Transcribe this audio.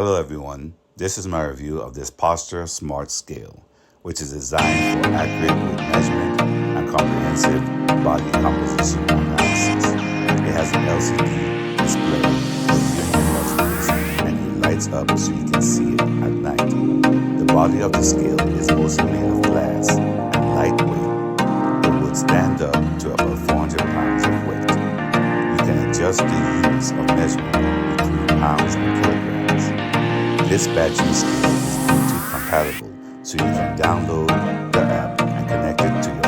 Hello, everyone. This is my review of this Posture Smart Scale, which is designed for accurate weight measurement and comprehensive body composition analysis. It has an LCD display for viewing adjustments and it lights up so you can see it at night. The body of the scale is mostly made of glass and lightweight. It would stand up to about 400 pounds of weight. You can adjust the units of measurement between pounds and kilograms. This badging scale is Bluetooth compatible, so you can download the app and connect it to